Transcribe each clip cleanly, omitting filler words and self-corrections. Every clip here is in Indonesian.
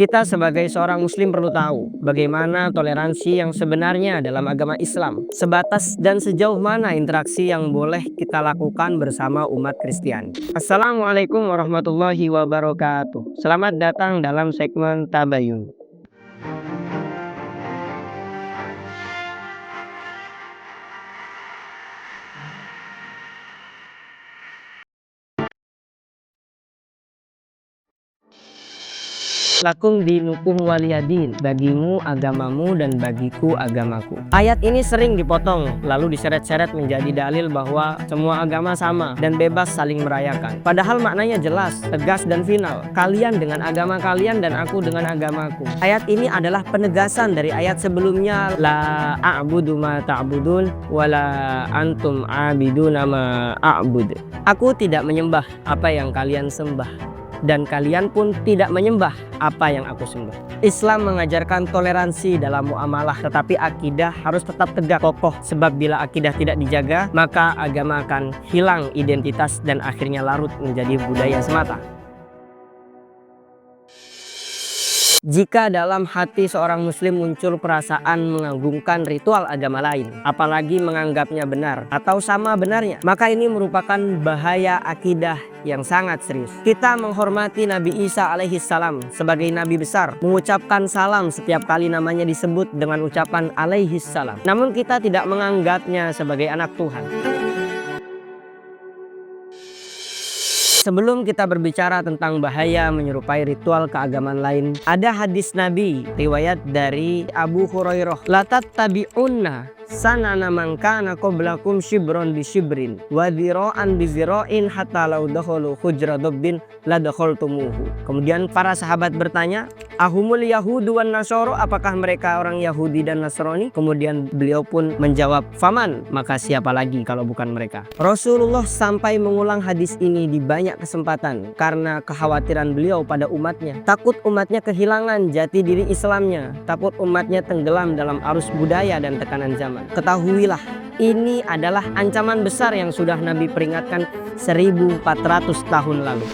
Kita sebagai seorang muslim perlu tahu bagaimana toleransi yang sebenarnya dalam agama Islam, sebatas dan sejauh mana interaksi yang boleh kita lakukan bersama umat Kristiani. Assalamualaikum warahmatullahi wabarakatuh. Selamat datang dalam segmen Tabayun. Lakum dinukum waliyadin, bagimu agamamu dan bagiku agamaku. Ayat ini sering dipotong lalu diseret-seret menjadi dalil bahwa semua agama sama dan bebas saling merayakan. Padahal maknanya jelas, tegas dan final. Kalian dengan agama kalian dan aku dengan agamaku. Ayat ini adalah penegasan dari ayat sebelumnya, la a'budu ma ta'budun wala antum a'biduna ma a'bud. Aku tidak menyembah apa yang kalian sembah, dan kalian pun tidak menyembah apa yang aku sembah. Islam mengajarkan toleransi dalam muamalah, tetapi akidah harus tetap tegak kokoh. Sebab bila akidah tidak dijaga, maka agama akan hilang identitas dan akhirnya larut menjadi budaya semata. Jika dalam hati seorang muslim muncul perasaan mengagungkan ritual agama lain, apalagi menganggapnya benar atau sama benarnya, maka ini merupakan bahaya akidah yang sangat serius. Kita menghormati Nabi Isa alaihissalam sebagai nabi besar, mengucapkan salam setiap kali namanya disebut dengan ucapan alaihissalam. Namun kita tidak menganggapnya sebagai anak Tuhan. Sebelum kita berbicara tentang bahaya menyerupai ritual keagamaan lain, ada hadis Nabi riwayat dari Abu Hurairah, la tattabi'unna sanana man kana qablakum shibron bi shibrin wa dhira'an bi dhira'in hatta law dakhalu hujra dabbin la dakhaltumuhu. Kemudian para sahabat bertanya, ahumul yahudu wan nasoro, apakah mereka orang Yahudi dan Nasrani? Kemudian beliau pun menjawab, faman, maka siapa lagi kalau bukan mereka. Rasulullah sampai mengulang hadis ini di banyak kesempatan karena kekhawatiran beliau pada umatnya. Takut umatnya kehilangan jati diri Islamnya, takut umatnya tenggelam dalam arus budaya dan tekanan zaman. Ketahuilah, ini adalah ancaman besar yang sudah Nabi peringatkan 1400 tahun lalu.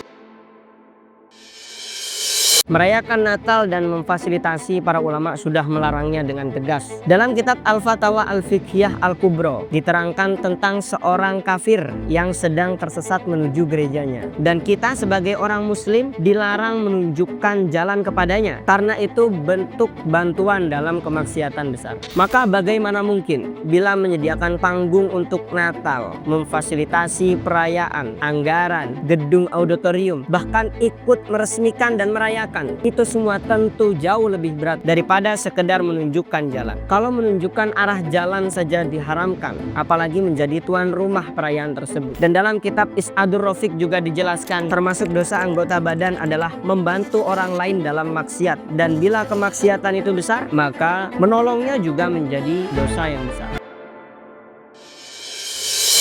Merayakan Natal dan memfasilitasi para ulama sudah melarangnya dengan tegas. Dalam kitab Al-Fatawa Al-Fiqhiyah Al-Kubro diterangkan tentang seorang kafir yang sedang tersesat menuju gerejanya, dan kita sebagai orang muslim dilarang menunjukkan jalan kepadanya karena itu bentuk bantuan dalam kemaksiatan besar. Maka bagaimana mungkin bila menyediakan panggung untuk Natal, memfasilitasi perayaan, anggaran, gedung auditorium, bahkan ikut meresmikan dan merayakan, itu semua tentu jauh lebih berat daripada sekedar menunjukkan jalan. Kalau menunjukkan arah jalan saja diharamkan, apalagi menjadi tuan rumah perayaan tersebut. Dan dalam kitab Is'adur Rafiq juga dijelaskan, termasuk dosa anggota badan adalah membantu orang lain dalam maksiat, dan bila kemaksiatan itu besar, maka menolongnya juga menjadi dosa yang besar.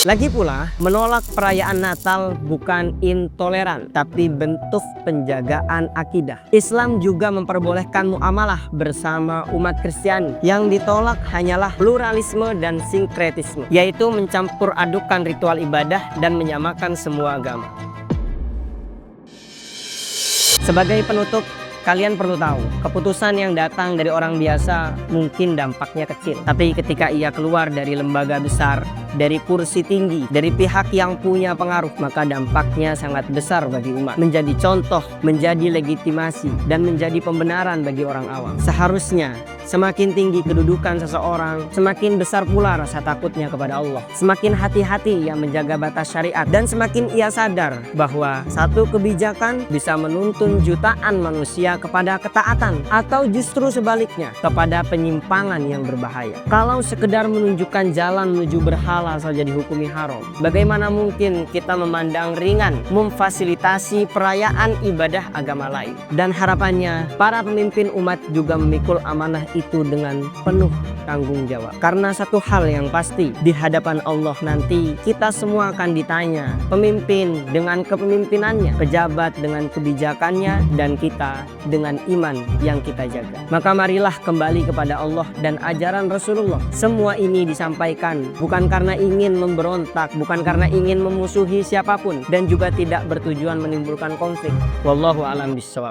Lagi pula, menolak perayaan Natal bukan intoleran, tapi bentuk penjagaan akidah. Islam juga memperbolehkan muamalah bersama umat Kristiani. Yang ditolak hanyalah pluralisme dan sinkretisme, yaitu mencampur adukan ritual ibadah dan menyamakan semua agama. Sebagai penutup, kalian perlu tahu, keputusan yang datang dari orang biasa mungkin dampaknya kecil. Tapi ketika ia keluar dari lembaga besar, dari kursi tinggi, dari pihak yang punya pengaruh, maka dampaknya sangat besar bagi umat. Menjadi contoh, menjadi legitimasi, dan menjadi pembenaran bagi orang awam. Seharusnya semakin tinggi kedudukan seseorang, semakin besar pula rasa takutnya kepada Allah. Semakin hati-hati ia menjaga batas syariat, dan semakin ia sadar bahwa satu kebijakan bisa menuntun jutaan manusia kepada ketaatan, atau justru sebaliknya kepada penyimpangan yang berbahaya. Kalau sekedar menunjukkan jalan menuju berhala saja dihukumi haram, bagaimana mungkin kita memandang ringan memfasilitasi perayaan ibadah agama lain? Dan harapannya para pemimpin umat juga memikul amanah itu dengan penuh tanggung jawab. Karena satu hal yang pasti, di hadapan Allah nanti kita semua akan ditanya, pemimpin dengan kepemimpinannya, pejabat dengan kebijakannya, dan kita dengan iman yang kita jaga. Maka marilah kembali kepada Allah dan ajaran Rasulullah. Semua ini disampaikan bukan karena ingin memberontak, bukan karena ingin memusuhi siapapun, dan juga tidak bertujuan menimbulkan konflik. Wallahu a'lam bishawab.